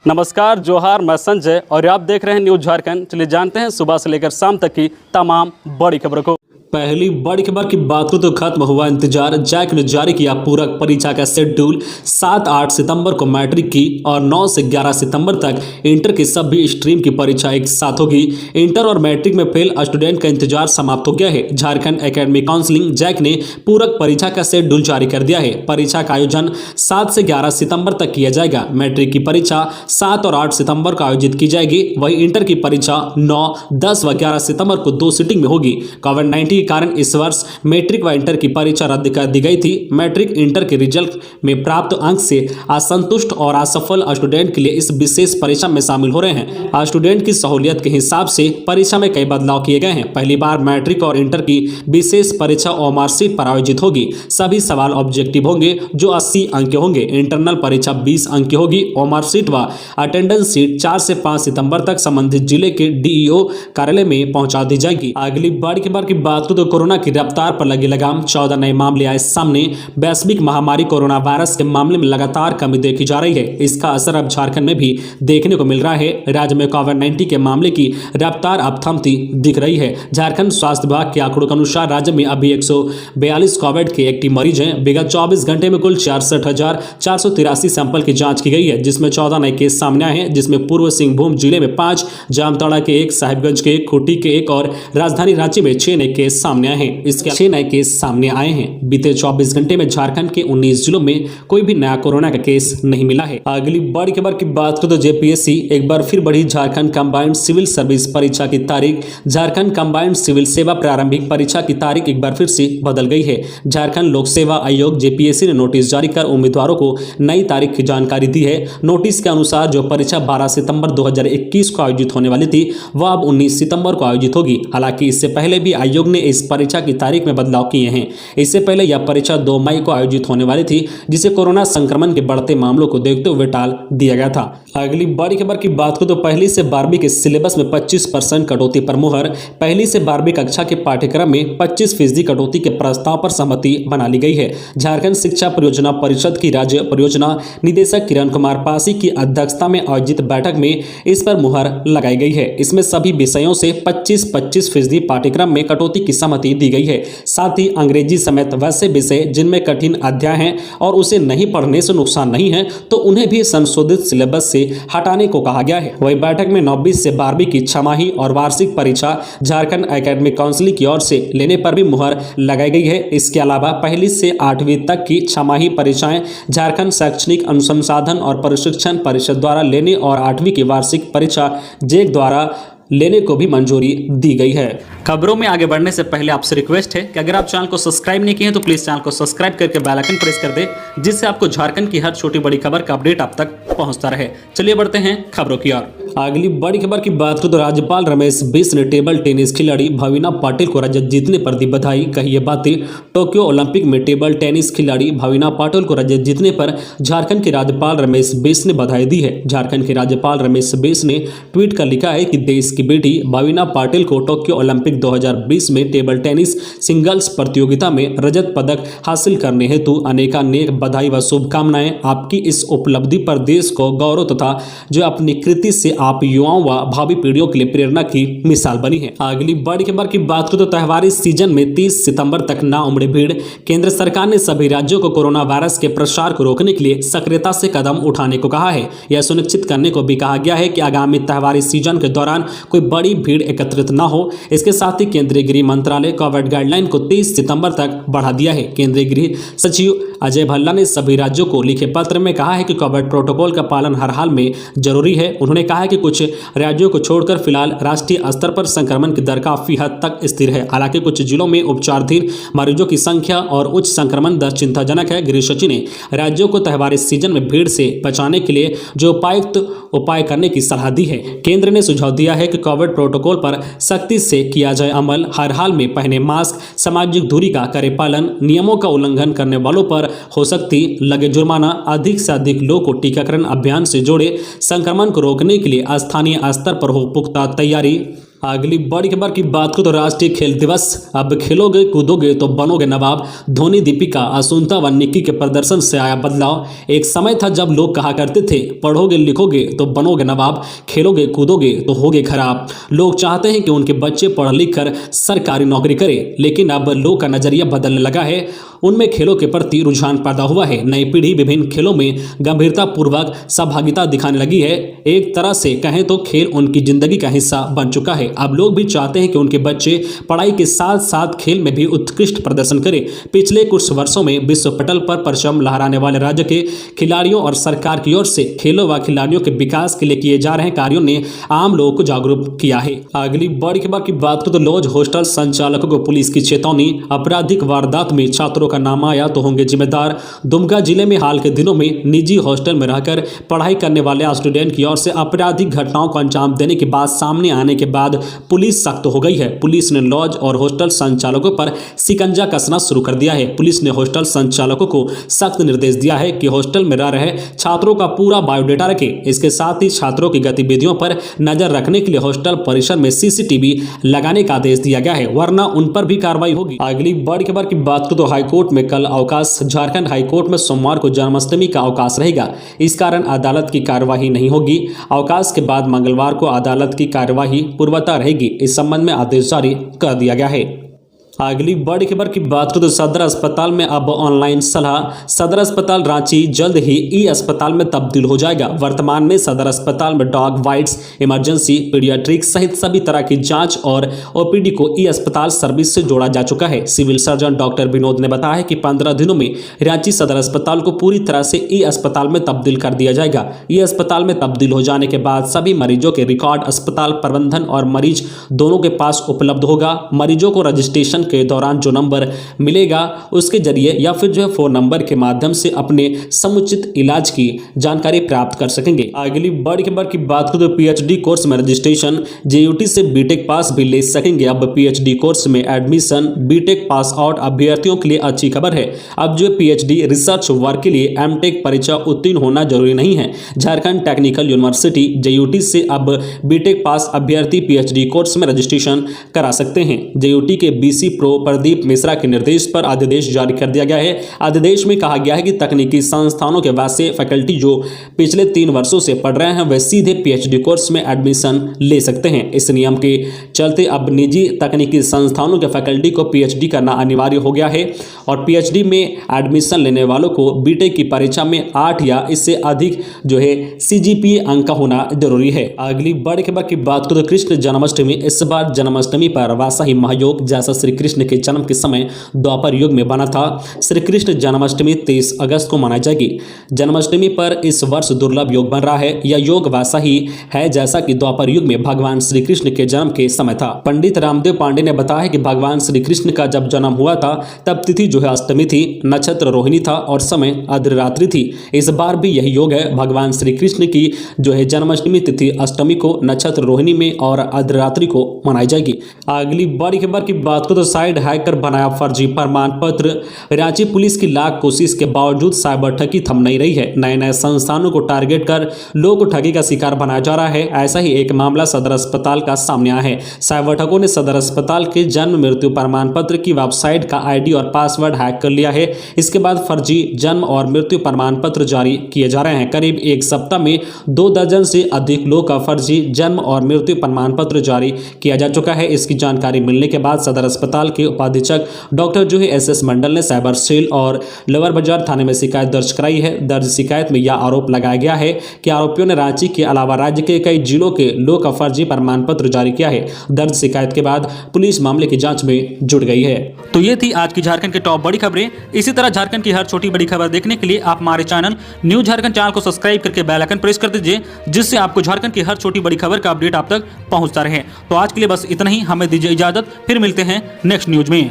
नमस्कार, जोहार। मैं संजय और आप देख रहे हैं न्यूज झारखंड। चलिए जानते हैं सुबह से लेकर शाम तक की तमाम बड़ी खबरों को। पहली बड़ी खबर की बात करूं तो खत्म हुआ इंतजार। जैक ने जारी किया पूरक परीक्षा का शेड्यूल। 7-8 सितंबर को मैट्रिक की और 9 से 11 सितंबर तक इंटर की सभी स्ट्रीम की परीक्षा एक साथ होगी। इंटर और मैट्रिक में फेल स्टूडेंट का इंतजार समाप्त हो गया है। झारखंड एकेडमिक काउंसिलिंग जैक ने पूरक परीक्षा का शेड्यूल जारी कर दिया है। परीक्षा का आयोजन 7 से 11 सितंबर तक किया जाएगा। मैट्रिक की परीक्षा 7 और 8 सितंबर को आयोजित की जाएगी। वहीं इंटर की परीक्षा 9, 10 व 11 सितंबर को 2 सिटिंग में होगी। कोविड-19 के कारण इस वर्ष मैट्रिक व इंटर की परीक्षा रद्द कर दी गई थी। मैट्रिक इंटर के रिजल्ट में प्राप्त अंक से असंतुष्ट और असफल स्टूडेंट के लिए इस विशेष परीक्षा में शामिल हो रहे हैं। स्टूडेंट की सहूलियत के हिसाब से परीक्षा में कई बदलाव किए गए हैं। पहली बार मैट्रिक और इंटर की विशेष परीक्षा और मार्कशीट पर आयोजित होगी। सभी सवाल ऑब्जेक्टिव होंगे जो 80 अंक के होंगे। इंटरनल परीक्षा 20 अंक की होगी और मार्कशीट व अटेंडेंस सीट 4 से 5 सितंबर तक संबंधित जिले के डीईओ कार्यालय में पहुंचा दी जाएगी। अगली बड़ी खबर की बात तो कोरोना की रफ्तार पर लगी लगाम। 14 नए मामले आए सामने। वैश्विक महामारी कोरोना वायरस के मामले में लगातार कमी देखी जा रही है। इसका असर अब झारखंड में भी देखने को मिल रहा है। राज्य में कोविड-19 के मामले की रफ्तार अब थमती दिख रही है। झारखंड स्वास्थ्य विभाग के आंकड़ों के अनुसार राज्य में अभी 142 कोविड के एक्टिव मरीज हैं। विगत 24 घंटे में कुल 64,483 सैंपल की जांच की गई है, जिसमें 14 नए केस सामने आए हैं, जिसमें पूर्व सिंहभूम जिले में 5, जामताड़ा के 1, साहिबगंज के 1, खूंटी के 1 और राजधानी रांची में 6 नए केस सामने आए हैं। इसके 6 नए केस सामने आए हैं। बीते 24 घंटे में झारखंड के 19 जिलों में कोई भी नया कोरोना का केस नहीं मिला है। अगली बड़ी खबर की बात करें तो जेपीएससी एक बार फिर बढ़ी झारखंड कंबाइंड सिविल सर्विस परीक्षा की तारीख। झारखंड कंबाइंड सिविल सेवा प्रारंभिक परीक्षा की तारीख एक बार फिर से बदल गई है। झारखंड लोक सेवा आयोग जेपीएससी ने नोटिस जारी कर उम्मीदवारों को नई तारीख की जानकारी दी है। नोटिस के अनुसार जो परीक्षा 12 सितंबर 2021 को आयोजित होने वाली थी वह अब 19 सितंबर को आयोजित होगी। हालांकि इससे पहले भी आयोग ने इस परीक्षा की तारीख में बदलाव किए हैं। इससे पहले यह परीक्षा 2 मई को आयोजित होने वाली थी, जिसे कोरोना संक्रमण के बढ़ते मामलों को देखते हुए टाल दिया गया था। अगली बड़ी खबर की बात करें तो पहली से 12वीं के सिलेबस में 25% कटौती पर मुहर। पहली से 12वीं कक्षा के पाठ्यक्रम में 25% कटौती के प्रस्ताव पर सहमति बना ली गई है। झारखंड शिक्षा परियोजना परिषद की राज्य परियोजना निदेशक किरण कुमार पासी की अध्यक्षता में आयोजित बैठक में इस पर मुहर लगाई गई है। इसमें सभी विषयों से 25% पाठ्यक्रम में कटौती की सहमति दी गई है। साथ ही अंग्रेजी समेत वैसे विषय जिनमें कठिन अध्याय हैं और उसे नहीं पढ़ने से नुकसान नहीं है तो उन्हें भी संशोधित सिलेबस से हटाने को कहा गया है। वही बैठक में 9वीं से 12वीं की छमाही और वार्षिक परीक्षा झारखंड एकेडमिक काउंसिल की ओर से लेने पर भी मुहर लगाई गई है। इसके अलावा पहली से 8वीं तक की छमाही परीक्षाएं झारखंड शैक्षणिक अनुसंधान और प्रशिक्षण परिषद द्वारा लेने और 8वीं की वार्षिक परीक्षा जेक द्वारा लेने को भी मंजूरी दी गई है। खबरों में आगे बढ़ने से पहले आपसे रिक्वेस्ट है कि अगर आप चैनल को सब्सक्राइब नहीं किए हैं तो प्लीज चैनल को सब्सक्राइब करके बेल आइकन प्रेस कर दे, जिससे आपको झारखंड की हर छोटी बड़ी खबर का अपडेट आप तक पहुंचता रहे। चलिए बढ़ते हैं खबरों की ओर। अगली बड़ी खबर की बात करें तो राज्यपाल रमेश बिष्ट ने टेबल टेनिस खिलाड़ी भवीना पाटिल को रजत जीतने पर दी बधाई। कही ये बातें टोक्यो ओलंपिक में टेबल टेनिस खिलाड़ी भवीना पाटिल को रजत जीतने पर झारखंड के राज्यपाल रमेश बिष्ट ने बधाई दी है। झारखंड के राज्यपाल रमेश बिष्ट ने ट्वीट कर लिखा है कि देश की बेटी भवीना पाटिल को टोक्यो ओलंपिक 2020 में टेबल टेनिस सिंगल्स प्रतियोगिता में रजत पदक हासिल करने हेतु अनेकानेक बधाई व शुभकामनाएं। आपकी इस उपलब्धि पर देश को गौरव तथा जो अपनी कृति से आप युवाओं व भावी पीढ़ियों के लिए प्रेरणा की मिसाल बनी है। अगली बड़ी खबर की बात करें तो त्योहारी सीजन में 30 सितंबर तक ना उमड़े भीड़। केंद्र सरकार ने सभी राज्यों को कोरोना वायरस के प्रसार को रोकने के लिए सक्रियता से कदम उठाने को कहा है। यह सुनिश्चित करने को भी कहा गया है कि आगामी त्योहारी सीजन के दौरान कोई बड़ी भीड़ एकत्रित न हो। इसके साथ ही केंद्रीय गृह मंत्रालय कोविड गाइडलाइन को 30 सितंबर तक बढ़ा दिया है। केंद्रीय गृह सचिव अजय भल्ला ने सभी राज्यों को लिखे पत्र में कहा है कि कोविड प्रोटोकॉल का पालन हर हाल में जरूरी है। उन्होंने कहा है कि कुछ राज्यों को छोड़कर फिलहाल राष्ट्रीय स्तर पर संक्रमण की दर काफी हद तक स्थिर है। हालांकि कुछ जिलों में उपचाराधीन मरीजों की संख्या और उच्च संक्रमण दर चिंताजनक है। गृह सचिव ने राज्यों को त्योहारी सीजन में भीड़ से बचाने के लिए जो उपयुक्त उपाय करने की सलाह दी है। केंद्र ने सुझाव दिया है कि कोविड प्रोटोकॉल पर सख्ती से किया जाए अमल, हर हाल में पहने मास्क, सामाजिक दूरी का करे पालन, नियमों का उल्लंघन करने वालों पर हो सकती लगे जुर्माना, अधिक से अधिक लोगों को टीकाकरण अभियान से जोड़े, संक्रमण को रोकने के लिए स्थानीय स्तर पर हो पुख्ता तैयारी। अगली बड़ी खबर की बात करो तो राष्ट्रीय खेल दिवस। अब खेलोगे कूदोगे तो बनोगे नवाब। धोनी, दीपिका, असुंता व निक्की के प्रदर्शन से आया बदलाव। एक समय था जब लोग कहा करते थे पढ़ोगे लिखोगे तो बनोगे नवाब, खेलोगे कूदोगे तो होगे खराब। लोग चाहते हैं कि उनके बच्चे पढ़ लिख कर सरकारी नौकरी करें, लेकिन अब लोग का नजरिया बदलने लगा है। उनमें खेलों के प्रति रुझान पैदा हुआ है। नई पीढ़ी विभिन्न खेलों में गंभीरता पूर्वक सहभागिता दिखाने लगी है। एक तरह से कहें तो खेल उनकी जिंदगी का हिस्सा बन चुका है। अब लोग भी चाहते हैं कि उनके बच्चे पढ़ाई के साथ साथ खेल में भी उत्कृष्ट प्रदर्शन करें। पिछले कुछ वर्षों में विश्व पटल पर परचम लहराने वाले राज्य के खिलाड़ियों और सरकार की ओर से खेलों व खिलाड़ियों के विकास के लिए किए जा रहे कार्यों ने आम लोगों को जागरूक किया है। अगली बड़ी खबर की बात करें तो लॉज हॉस्टल संचालकों को पुलिस की चेतावनी। आपराधिक वारदात में छात्रों का नाम आया तो होंगे जिम्मेदार। दुमका जिले में हाल के दिनों में निजी हॉस्टल में रहकर पढ़ाई करने वाले स्टूडेंट की ओर से आपराधिक घटनाओं को अंजाम देने की बात सामने आने के बाद पुलिस सख्त हो गई है। पुलिस ने लॉज और हॉस्टल संचालकों पर शिकंजा कसना शुरू कर दिया है। पुलिस ने हॉस्टल संचालकों को सख्त निर्देश दिया है कि हॉस्टल में रह रहे छात्रों का पूरा बायोडेटा रखें। इसके साथ ही छात्रों की गतिविधियों पर नजर रखने के लिए हॉस्टल परिसर में सीसीटीवी लगाने का आदेश दिया गया है, वरना उन पर भी कार्रवाई होगी। अगली बड़ी खबर की बात करें तो हाईकोर्ट में कल अवकाश। झारखंड हाईकोर्ट में सोमवार को जन्माष्टमी का अवकाश रहेगा। इस कारण अदालत की कार्यवाही नहीं होगी। अवकाश के बाद मंगलवार को अदालत की कार्यवाही पूर्वता रहेगी। इस संबंध में आदेश जारी कर दिया गया है। अगली बड़ी खबर की बात करें तो सदर अस्पताल में अब ऑनलाइन सलाह। सदर अस्पताल रांची जल्द ही ई अस्पताल में तब्दील हो जाएगा। वर्तमान में सदर अस्पताल में डॉग वाइट्स, इमरजेंसी, पीडियाट्रिक्स सहित सभी तरह की जांच और ओपीडी को ई अस्पताल सर्विस से जोड़ा जा चुका है। सिविल सर्जन डॉक्टर विनोद ने बताया है कि 15 दिनों में रांची सदर अस्पताल को पूरी तरह से ई अस्पताल में तब्दील कर दिया जाएगा। ई अस्पताल में तब्दील हो जाने के बाद सभी मरीजों के रिकॉर्ड अस्पताल प्रबंधन और मरीज दोनों के पास उपलब्ध होगा। मरीजों को रजिस्ट्रेशन के दौरान जो नंबर मिलेगा उसके जरिए या फिर जो है फोन नंबर के माध्यम से अपने समुचित इलाज की जानकारी प्राप्त कर सकेंगे। अगली बड़ी खबर की बात करें तो पीएचडी कोर्स में रजिस्ट्रेशन। जेयूटी से बीटेक पास भी ले सकेंगे। अब पीएचडी कोर्स में एडमिशन बीटेक पास आउट अभ्यर्थियों के लिए अच्छी खबर है। अब जो पीएचडी रिसर्च वर्क के लिए एमटेक परीक्षा उत्तीर्ण होना जरूरी नहीं है। झारखंड टेक्निकल यूनिवर्सिटी जेयूटी से अब बीटेक पास अभ्यर्थी पीएचडी कोर्स में रजिस्ट्रेशन करा सकते हैं। जेयूटी के बीसी प्रो प्रदीप मिश्रा के निर्देश पर आदेश जारी कर दिया गया है। आदेश में कहा गया है कि तकनीकी संस्थानों के वैसे फैकल्टी जो पिछले 3 वर्षों से पढ़ रहे हैं वे सीधे पीएचडी कोर्स में एडमिशन ले सकते हैं। इस नियम के चलते अब निजी तकनीकी संस्थानों के फैकल्टी को पीएचडी करना अनिवार्य हो गया है और पीएचडी में एडमिशन लेने वालों को बीटेक की परीक्षा में 8 या इससे अधिक जो है सीजीपीए अंक का होना जरूरी है। अगली बड़ी खबर की बात करें तो कृष्ण जन्माष्टमी। इस बार जन्माष्टमी पर वासाही महायोग जैसा श्री कृष्ण के जन्म के समय द्वापर युग में बना था। श्री कृष्ण जन्माष्टमी 23 अगस्त को मनाई जाएगी। जन्माष्टमी पर इस वर्ष दुर्लभ योग बन रहा है। यह योग वैसा ही है जैसा कि द्वापर युग में भगवान श्री कृष्ण के जन्म के समय था। पंडित रामदेव पांडे ने बताया कि भगवान श्री कृष्ण का जब जन्म हुआ था तब तिथि जो है अष्टमी थी, नक्षत्र रोहिणी था और समय अर्धरात्रि थी। इस बार भी यही योग है। भगवान श्री कृष्ण की जो है जन्माष्टमी तिथि अष्टमी को, नक्षत्र रोहिणी में और अर्धरात्रि को मनाई जाएगी। अगली बड़ी खबर की बात करें तो साइड हैकर बनाया फर्जी प्रमाण पत्र। रांची पुलिस की लाख कोशिश के बावजूद साइबर ठगी थम नहीं रही है। नए नए संस्थानों को टारगेट कर लोगों को ठगी का शिकार बनाया जा रहा है। ऐसा ही एक मामला सदर अस्पताल का सामने आया है। साइबर ठगों ने सदर अस्पताल के जन्म मृत्यु प्रमाण पत्र की वेबसाइट का आईडी और पासवर्ड हैक कर लिया है। इसके बाद फर्जी जन्म और मृत्यु प्रमाण पत्र जारी किए जा रहे हैं। करीब एक सप्ताह में 2 दर्जन से अधिक लोगों का फर्जी जन्म और मृत्यु प्रमाण पत्र जारी किया जा चुका है। इसकी जानकारी मिलने के बाद सदर अस्पताल के उपाधीक्षक डॉक्टर जो है एसएस मंडल ने साइबर सेल और लोअर बाजार थाने में शिकायत दर्ज कराई है। दर्ज शिकायत में यह आरोप लगाया गया है कि आरोपियों ने रांची के अलावा राज्य के कई जिलों के लोगों का फर्जी प्रमाण पत्र जारी किया है। दर्ज शिकायत के बाद पुलिस मामले की जांच में जुट गई है। तो ये थी आज की झारखंड की टॉप बड़ी खबरें। इसी तरह झारखंड की हर छोटी बड़ी खबर देखने के लिए आप हमारे चैनल न्यूज झारखंड चैनल को सब्सक्राइब करके बेल आइकन प्रेस कर दीजिए, जिससे आपको झारखंड की हर छोटी बड़ी खबर का अपडेट आप तक पहुंचता रहे। तो आज के लिए बस इतना ही। हमें दीजिए इजाजत, फिर मिलते हैं नेक्स्ट न्यूज में।